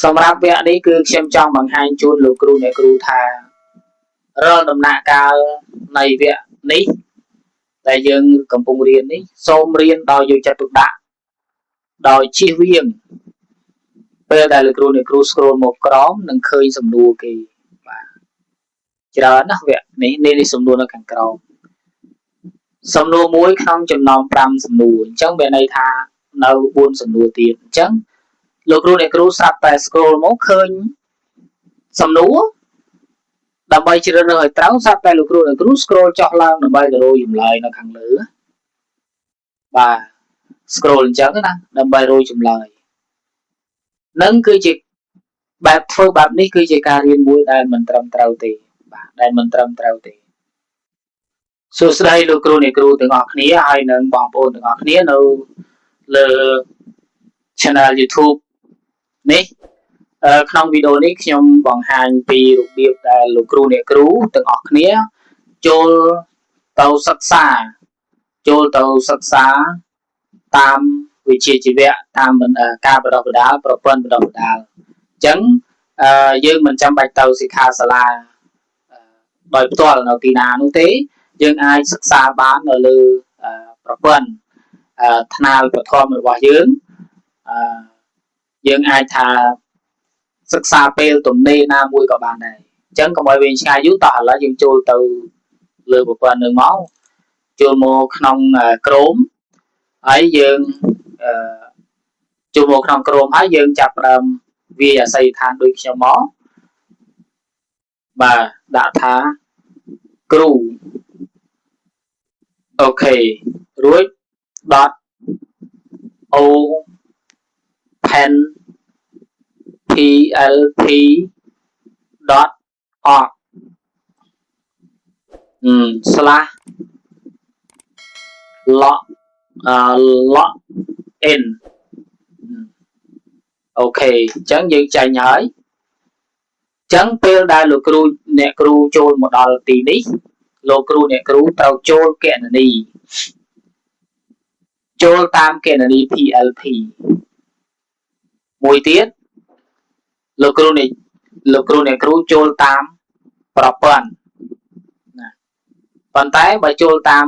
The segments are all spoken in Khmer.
សម្រាប់វគ្គនេះគឺខ្ញុំចង់បង្ហាញជូនលោកគ្រូអ្នកគ្រូថារាល់ដំណាក់កាលនៃវគ្គនេះដែលយើងកំពុងរៀននេះសូមរៀនដោយយកចិត្តទុកដាក់ដោយជៀសវាងពេលដែលលោកគ្រូអ្នកគ្រូ scroll មកក្រោមនឹងឃើញសំណួរគេបាទច្រើនណាស់វគ្គនេះសំណួរនៅខាងក្រោមសំណួរមួយក្នុងចំណោម5សំណួរអញ្ចឹងវាន័យថានៅ4សំណួរទៀតអញ្ចឹងលោកគ្រូអ្នកគ្រូស្រាប់តែ scroll មកឃើញសំណួរដើម្បីជ្រើសរើសឲ្យត្រូវស្រាប់តែលោកគ្រូអ្នកគ្រូ scroll ចុះឡើងដើម្បីទៅរកចម្លើយនៅខាងលើបាទ scroll អញ្ចឹងណាដើម្បីរកចម្លើយនឹងគឺជាបែបធ្វើបែបនេះគឺជាការរៀនមួយដែលមិនត្រឹមត្រូវទេបាទដែលមិនត្រឹមត្រូវទេសួស្តីលោកគ្រូអ្នកគ្រូទាំងអស់គ្នាហើយនិងបងប្អូនទាំងអស់គ្នានៅលើ channel YouTube នេះក្នុងវីដេអូនេះខ្ញុំបង្ហាញពីរបៀបដែលលោកគ្រូអ្នកគ្រូទាំងអស់គ្នាចូលទៅសិក្សាតាមវិជ្ជាជីវៈតាមការបណ្ដុះបណ្ដាលប្រព័ន្ធបណ្ដុះបណ្ដាលអញ្ចឹងយើងមិនចាំបាច់ទៅសិក្ខាសាលាដោយផ្ទាល់នៅទីណានោះទេយើងអាចសិក្សាបាននៅលើប្រព័ន្ធថ្នាលប្រធមរបស់យើងអាចថាសិក្សាពេលទំនេរណាមួយក៏បានដែរអញ្ចឹងកុំឲ្យវិញឆ្ងាយយូរតោះឥឡូវយើងចូលទៅលើប្រព័ន្ធនឹងមកចូលមកក្នុងChromeហើយយើងចូលមកក្នុងChromeហើយយើងចាប់ផ្ដើមវាយអាស័យដ្ឋានដូចខ្ញុំមកបាទដាក់ថាគ្រូអូខេរួច .open plp.org /login អូខេអញ្ចឹងយើងចាញ់ហើយអញ្ចឹងពេលដែលលោកគ្រូអ្នកគ្រូចូលមកដល់ទីនេះលោកគ្រូអ្នកគ្រូត្រូវចូលគណនីចូលតាមគណនី PLP មួយទៀតលោកគ្រូអ្នកគ្រូចូលតាមប្រព័ន្ធណាប៉ុន្តែបើចូលតាម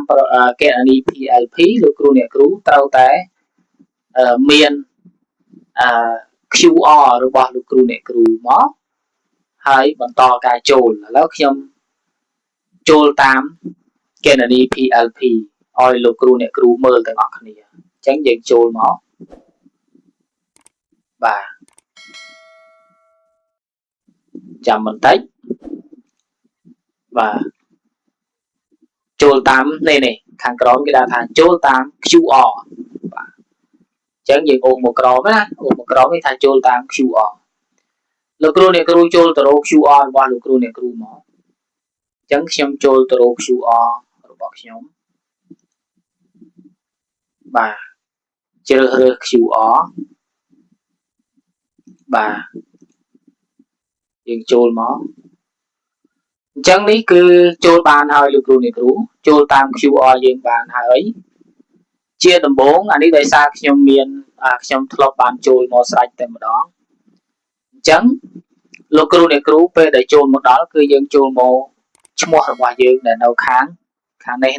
គណនី PLP លោកគ្រូអ្នកគ្រូត្រូវតែមានQR របស់លោកគ្រូអ្នកគ្រូមកហើយបន្តការចូលឥឡូវខ្ញុំចូលតាមគណនី PLP ឲ្យលោកគ្រូអ្នកគ្រូមើលទាំងអស់គ្នាអញ្ចឹងយើងចូលមកបាទចាំបន្តិចបាទចូលតាមនេះខាងក្រោមគេដាក់ថាចូលតាម QR បាទអញ្ចឹងយើងអូសមកក្រោមណាអូសមកក្រោមនេះថាចូលតាម QR លោកគ្រូអ្នកគ្រូចូលទៅរក QR របស់លោកគ្រូអ្នកគ្រូមកអញ្ចឹងខ្ញុំចូលទៅរក QR របស់ខ្ញុំបាទជ្រើសរើស QR បាទយើងចូលមកអញ្ចឹងនេះគឺចូលបានហើយលោកគ្រូអ្នកគ្រូចូលតាម QR យើងបានហើយជាដំបូងអានេះដោយសារខ្ញុំធ្លាប់បានចូលមកស្រេចតែម្ដងអញ្ចឹងលោកគ្រូអ្នកគ្រូពេលដែលចូលមកដល់គឺយើងចូលមកឈ្មោះរបស់យើងដែលនៅខាងនេះ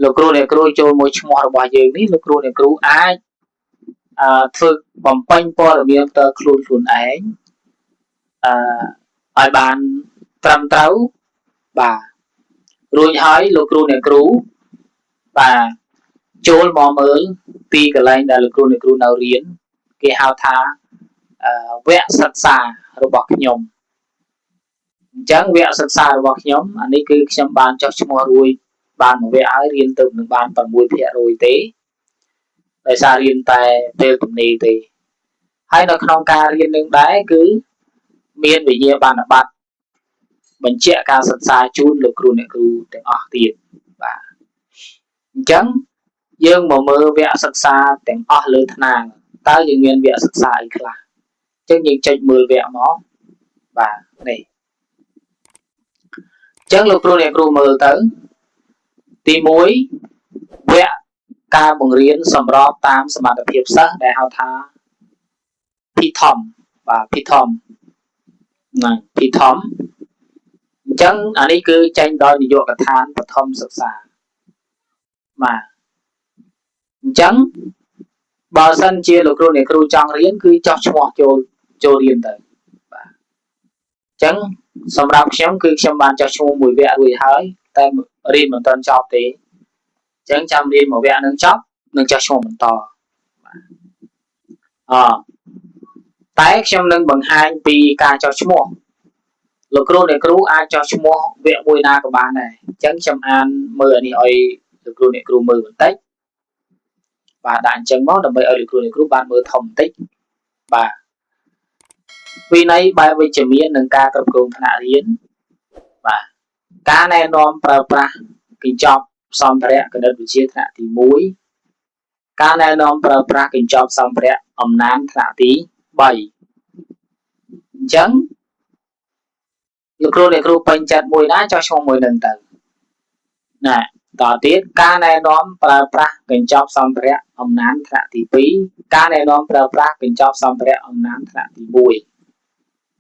លោកគ្រូអ្នកគ្រូចូលមកឈ្មោះរបស់យើងនេះលោកគ្រូអ្នកគ្រូអាចធ្វើបំពេញព័ត៌មានផ្ទាល់ខ្លួនឯងឲ្យបានត្រឹមត្រូវបាទរួចហើយលោកគ្រូអ្នកគ្រូបាទចូលមកមើលពីកន្លែងដែលលោកគ្រូអ្នកគ្រូនៅរៀនគេហៅថាវគ្គសិក្សារបស់ខ្ញុំអញ្ចឹងវគ្គសិក្សារបស់ខ្ញុំអានេះគឺខ្ញុំបានចុះឈ្មោះរួចបានមួយវគ្គហើយរៀនទៅនឹងបាន 6% ទេដោយសាររៀនតែពេលទំនេរទេហើយនៅក្នុងការរៀននឹងដែរគឺមានវិញ្ញាបនបត្របញ្ជាក់ការសិក្សាជូនលោកគ្រូអ្នកគ្រូទាំងអស់ទៀតបាទអញ្ចឹងយើងមកមើលវគ្គសិក្សាទាំងអស់លើថ្នាលតើយើងមានវគ្គសិក្សាអីខ្លះអញ្ចឹងយើងចុចមើលវគ្គមកបាទនេះអញ្ចឹងលោកគ្រូអ្នកគ្រូមើលទៅទី1វគ្គការបង្រៀនសម្របតាមសមត្ថភាពសិស្សដែលហៅថា ពីធំបាទពីធំណាពីធំអញ្ចឹងអានេះគឺចេញដោយនាយកដ្ឋានបឋមសិក្សាបាទអញ្ចឹងបើសិនជាលោកគ្រូអ្នកគ្រូចង់រៀនគឺចោះឈ្មោះចូលរៀនទៅបាទអញ្ចឹងសម្រាប់ខ្ញុំគឺខ្ញុំបានចោះឈ្មោះមួយវគ្គរួចហើយតែរៀនមិនទាន់ចប់ទេអញ្ចឹងចាំរៀនមួយវគ្គនឹងចប់នឹងចោះឈ្មោះបន្តតែខ្ញុំនឹងបង្ហាញពីការចោះឈ្មោះលោកគ្រូអ្នកគ្រូអាចចោះឈ្មោះវគ្គមួយណាក៏បានដែរអញ្ចឹងខ្ញុំអានមើលអានេះឲ្យលោកគ្រូអ្នកគ្រូមើលបន្តិចបាទដាក់អញ្ចឹងមកដើម្បីឲ្យលោកគ្រូអ្នកគ្រូបានមើលធំបន្តិចបាទវិន័យបែបវិជ្ជមាននិងការគ្រប់គ្រងថ្នាក់រៀនបាទការណែនាំប្រើប្រាស់កញ្ចប់សម្ភារៈគណិតវិទ្យាថ្នាក់ទី1ការណែនាំប្រើប្រាស់កញ្ចប់សម្ភារៈអំណានថ្នាក់ទី3អញ្ចឹងលោកគ្រូអ្នកគ្រូពេញចិត្តមួយណាចោះឈ្មោះមួយនឹងទៅណាតទៀតការណែនាំប្រើប្រាស់កញ្ចប់សម្ភារៈអំណានថ្នាក់ទី2ការណែនាំប្រើប្រាស់កញ្ចប់សម្ភារៈអំណានថ្នាក់ទី1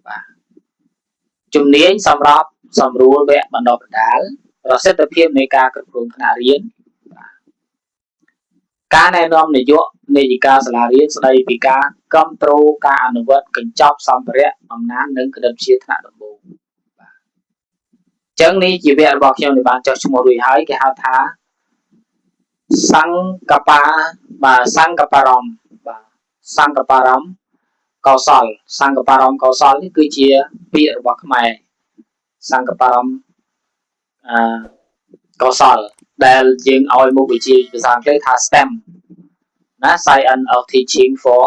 បាទជំនាញសម្រាប់សម្រួលវគ្គបណ្ដុះបណ្ដាលប្រសិទ្ធភាពនៃការគ្រប់គ្រងថ្នាក់រៀនការណែនាំនាយកនាយិកាសាលារៀនស្ដីពីការគ្រប់គ្រងការអនុវត្តកញ្ចប់សម្ភារៈអំណាននិងគណិតវិទ្យាថ្នាក់ដំបូងចឹងនេះជាវគ្គរបស់ខ្ញុំដែលបានចុះឈ្មោះរួចហើយគេហៅថាសង្កបាបាទសង្កបារម្ភបាទសង្កបារម្ភកោសលសង្កបារម្ភកោសលនេះគឺជាពាក្យរបស់ខ្មែរសង្កបារម្ភកោសលដែលយើងឲ្យមុខវិជ្ជាភាសាអង់គ្លេសថា STEM ណា Science of Teaching for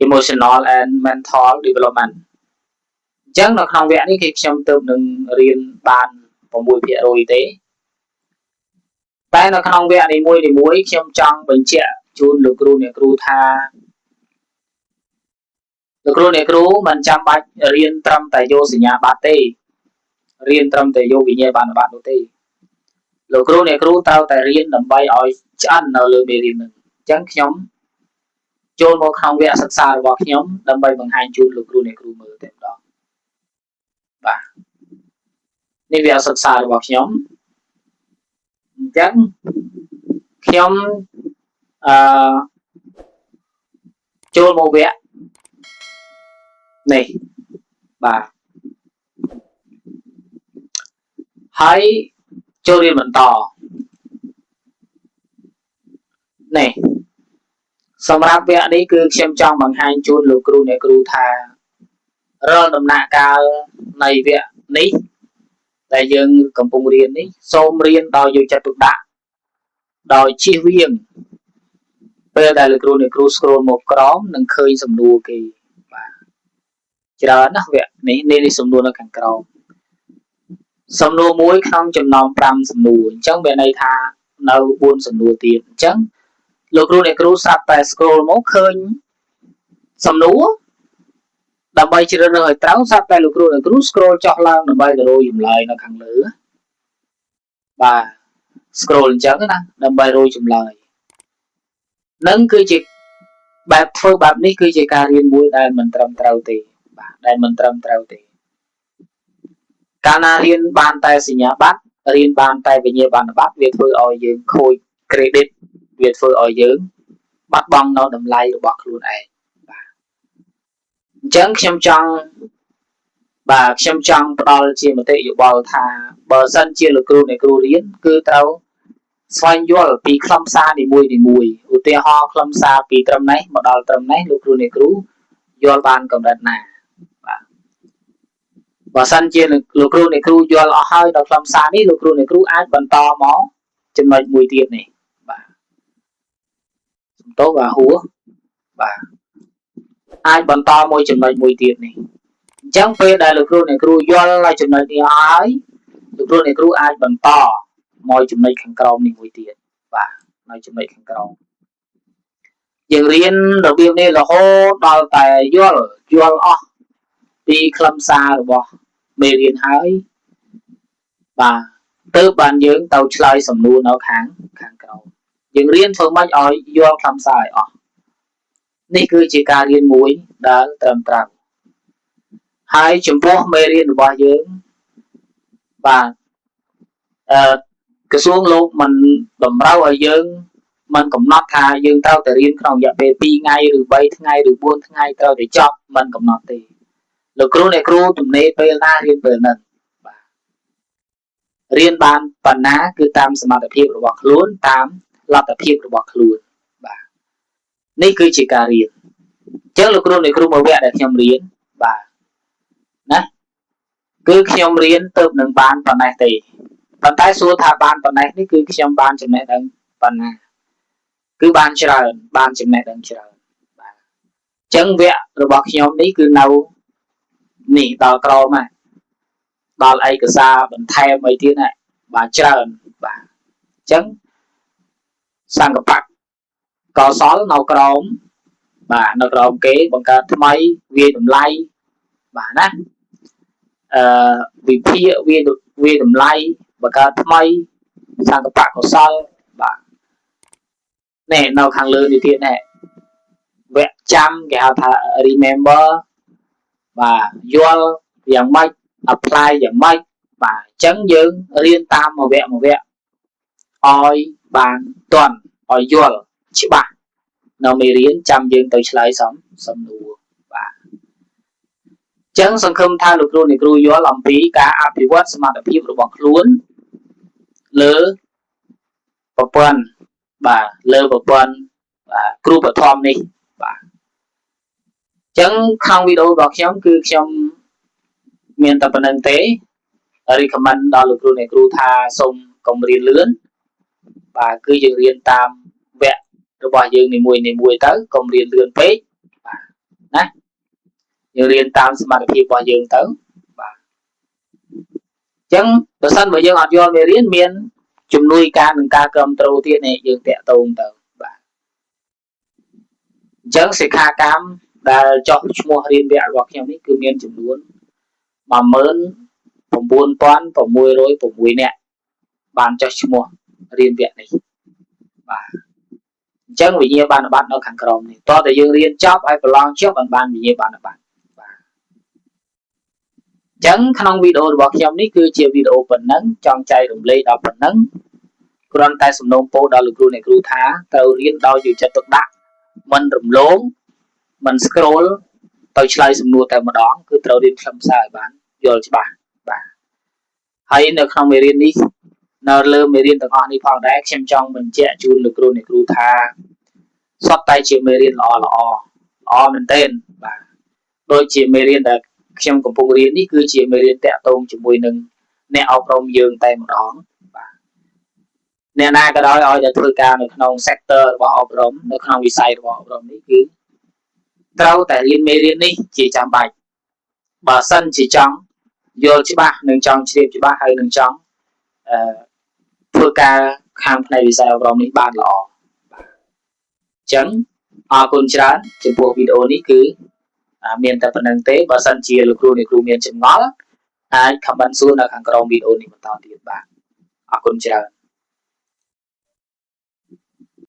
Emotional and Mental Developmentអញ្ចឹងនៅក្នុងវគ្គនេះគឺខ្ញុំទើបនឹងរៀនបាន 6% ទេតែនៅក្នុងវគ្គនីមួយខ្ញុំចង់បញ្ជាក់ជូនលោកគ្រូអ្នកគ្រូថាលោកគ្រូអ្នកគ្រូមិនចាំបាច់រៀនត្រឹមតែយកសញ្ញាបត្រទេរៀនត្រឹមតែយកវិញ្ញាបនបត្រនោះទេលោកគ្រូអ្នកគ្រូត្រូវតែរៀនដើម្បីឲ្យឆ្អិននៅលើមេរៀននឹងអញ្ចឹងខ្ញុំចូលមកក្នុងវគ្គសិក្សារបស់ខ្ញុំដើម្បីបង្ហាញជូនលោកគ្រូអ្នកគ្រូមើលតែម្ដងបាទនេះវគ្គសិក្សារបស់ខ្ញុំអញ្ចឹងខ្ញុំចូលមកវគ្គនេះបាទហើយចូលរៀនបន្តនេះសម្រាប់វគ្គនេះគឺខ្ញុំចង់បង្ហាញជូនលោកគ្រូអ្នកគ្រូថារាល់ដំណាក់កាលនៃវគ្គនេះដែលយើងកំពុងរៀននេះសូមរៀនដោយយកចិត្តទុកដាក់ដោយជៀសវាងពេលដែលលោកគ្រូអ្នកគ្រូ scroll មកក្រោមនឹងឃើញសំណួរគេបាទច្រើនណាស់វគ្គនេះសំណួរនៅខាងក្រោមសំណួរមួយក្នុងចំណោម5សំណួរអញ្ចឹងមានន័យថានៅ4សំណួរទៀតអញ្ចឹងលោកគ្រូអ្នកគ្រូស្រាប់តែ scroll មកឃើញសំណួរដើម្បីជ្រើសរើសឲ្យត្រូវស្រាប់តែលោកគ្រូអ្នកគ្រូ scroll ចុះឡើងដើម្បីទៅរកចម្លើយនៅខាងលើបាទ scroll អញ្ចឹងណាដើម្បីរកចម្លើយនឹងគឺជាបែបធ្វើបែបនេះគឺជាការរៀនមួយដែលមិនត្រឹមត្រូវទេបាទដែលមិនត្រឹមត្រូវទេកាលណារៀនបានតែសញ្ញាបត្ររៀនបានតែវិញ្ញាបនបត្រវាធ្វើឲ្យយើងខូច credit វាធ្វើឲ្យយើងបាត់បង់នៅតម្លៃរបស់ខ្លួនឯងបាទអញ្ចឹងខ្ញុំចង់ផ្ដល់ជាមតិយោបល់ថាបើសិនជាលោកគ្រូអ្នកគ្រូរៀនគឺត្រូវស្វែងយល់ពីខ្លឹមសារនីមួយឧទាហរណ៍ខ្លឹមសារពីត្រឹមនេះមកដល់ត្រឹមនេះលោកគ្រូអ្នកគ្រូយល់បានកម្រិតណាបាទបើសិនជាលោកគ្រូអ្នកគ្រូយល់អស់ហើយដល់ខ្លឹមសារនេះលោកគ្រូអ្នកគ្រូអាចបន្តមកចំណុចមួយទៀតនេះបាទសំទោសបាទហួសបាទអាចបន្តមួយចំណុចមួយទៀតនេះអញ្ចឹងពេលដែលលោកគ្រូអ្នកគ្រូយល់ដល់ចំណុចនេះហើយលោកគ្រូអ្នកគ្រូអាចបន្តមកចំណុចខាងក្រោមនេះមួយទៀតបាទនៅចំណុចខាងក្រោមយើងរៀនរបៀបនេះរហូតដល់តែយល់អស់ពីខ្លឹមសាររបស់មេរៀនហើយបាទទើបបានយើងទៅឆ្លើយសំណួរនៅខាងក្រោមយើងរៀនធ្វើម៉េចឲ្យយល់ខ្លឹមសារឲ្យអស់ នេះគឺជាការរៀនមួយដែលត្រឹមត្រូវហើយចំពោះមេរៀនរបស់យើងបាទក្រសួងលោកមិនតម្រូវឲ្យយើងមិនកំណត់ថាយើងត្រូវតែរៀនក្នុងរយៈពេល2ថ្ងៃឬ3ថ្ងៃឬ4ថ្ងៃត្រូវតែចប់មិនកំណត់ទេលោកគ្រូអ្នកគ្រូទំនេរពេលណារៀនពេលហ្នឹងបាទរៀនបានប៉ុណ្ណាគឺតាមសមត្ថភាពរបស់ខ្លួនតាមលទ្ធភាពរបស់ខ្លួនបាទនេះគឺជាការរៀនអញ្ចឹងលោកគ្រូអ្នកគ្រូមួយវគ្គដែលខ្ញុំរៀនបាទណាគឺខ្ញុំរៀនទៅនឹងបានប៉ុណ្ណេះទេប៉ុន្តែសួរថាបានប៉ុណ្ណេះនេះគឺខ្ញុំបានចំណេះដឹងប៉ុណ្ណាគឺបានច្រើនបានចំណេះដឹងច្រើនបាទអញ្ចឹងវគ្គរបស់ខ្ញុំនេះគឺនៅនេះដល់ក្រមហ្នឹងដល់ឯកសារបន្ថែមអីទៀតហ្នឹងបាទច្រើនបាទអញ្ចឹងសង្កបៈកសលនៅក្រមបាទនៅក្រមគេបង្កើតថ្មីវាតម្លៃបាទណាវិភាគវាតម្លៃបង្កើតថ្មីសង្កបៈកុសលបាទនេះនៅខាងលើនេះទៀតនេះវគ្គចាំគេហៅថា remember បាទយល់យ៉ាងម៉េច apply យ៉ាងម៉េចបាទអញ្ចឹងយើងរៀនតាមមួយវគ្គឲ្យបានទាន់ឲ្យយល់ច្បាស់នៅមេរៀនចាំយើងទៅឆ្លើយសំណួរបាទអញ្ចឹងសង្ឃឹមថាលោកគ្រូអ្នកគ្រូយល់អំពីការអភិវឌ្ឍសមត្ថភាពរបស់ខ្លួនលើប្រព័ន្ធបាទលើប្រព័ន្ធគ្រូបឋមនេះបាទអញ្ចឹងក្នុងវីដេអូរបស់ខ្ញុំគឺខ្ញុំមានតែប៉ុណ្្នឹងទេ recommend ដល់លោកគ្រូអ្នកគ្រូថាសូមកុំរៀនលឿនបាទគឺយើងរៀនតាមវគ្គរបស់យើងនីមួយទៅកុំរៀនលឿនពេកបាទណាយើងរៀនតាមសមត្ថភាពរបស់យើងទៅបាទអញ្ចឹងបើសិនបើយើងអត់យល់មេរៀនមានជំនួយការនឹងការគ្រប់គ្រងទៀតនេះយើងតាក់ទងទៅបាទអញ្ចឹងសិក្ខាកាមដែលចុះឈ្មោះរៀនវគ្គរបស់ខ្ញុំនេះគឺមានចំនួន19606នាក់បានចុះឈ្មោះរៀនវគ្គនេះបាទអញ្ចឹងវិញ្ញាបនបត្រនៅខាងក្រោមនេះតើតើយើងរៀនចប់ហើយប្រឡងចប់បានវិញ្ញាបនបត្របាទអញ្ចឹងក្នុងវីដេអូរបស់ខ្ញុំនេះគឺជាវីដេអូប៉ុណ្ណឹងចង់ចែករំលែកដល់ប៉ុណ្ណឹងគ្រាន់តែសំណូមពរដល់លោកគ្រូអ្នកគ្រូថាត្រូវរៀនដោយយកចិត្តទុកដាក់មិនរំលងមិន scroll ទៅឆ្លើយសំណួរតែម្ដងគឺត្រូវរៀនខ្លឹមសារឲ្យបានយល់ច្បាស់បាទហើយនៅក្នុងមេរៀននេះនៅលើមេរៀនទាំងអស់នេះផងដែរខ្ញុំចង់បញ្ជាក់ជូនលោកគ្រូអ្នកគ្រូថាសុទ្ធតែជាមេរៀនល្អមែនទែនបាទដូចជាមេរៀនដែលខ្ញុំកំពុងរៀននេះគឺជាមេរៀនតាក់ទងជាមួយនឹងអ្នកអប់រំយើងតែម្ដងបាទអ្នកណាក៏ដោយឲ្យតែធ្វើការនៅក្នុង sector របស់អប់រំនៅក្នុងវិស័យរបស់អប់រំនេះគឺត្រូវតែរៀនមេរៀននេះជាចាំបាច់បើសិនជាចង់យល់ច្បាស់និងចង់ជ្រាបច្បាស់ហើយនឹងចង់ធ្វើការខាងផ្នែកវិស័យអប់រំនេះបានល្អបាទអញ្ចឹងអរគុណច្រើនចំពោះវីដេអូនេះគឺមានតែប៉ុណ្្នឹងទេបើសិនជាលោកគ្រូអ្នកគ្រូមានចម្ងល់អាច comment សួរនៅខាងក្រោមវីដេអូនេះបន្តទៀតបាទអរគុណច្រើន